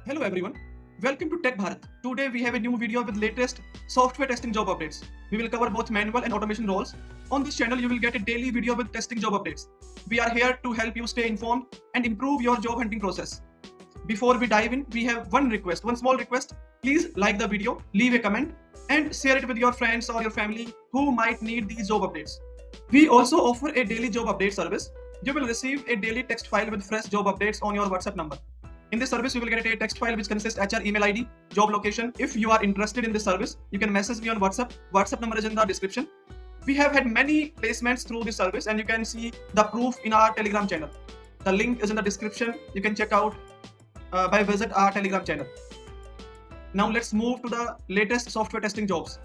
Hello everyone, welcome to Tech Bharat. Today we have a new video with latest software testing job updates. We will cover both manual and automation roles. On this channel you will get a daily video with testing job updates. We are here to help you stay informed and improve your job hunting process. Before we dive in, we have one small request. Please like the video, leave a comment and share it with your friends or your family who might need these job updates. We also offer a daily job update service. You will receive a daily text file with fresh job updates on your WhatsApp number. In this service, you will get a text file which consists HR, email ID, job location. If you are interested in this service, you can message me on WhatsApp. WhatsApp number is in the description. We have had many placements through this service and you can see the proof in our Telegram channel. The link is in the description. You can check out by visit our Telegram channel. Now let's move to the latest software testing jobs.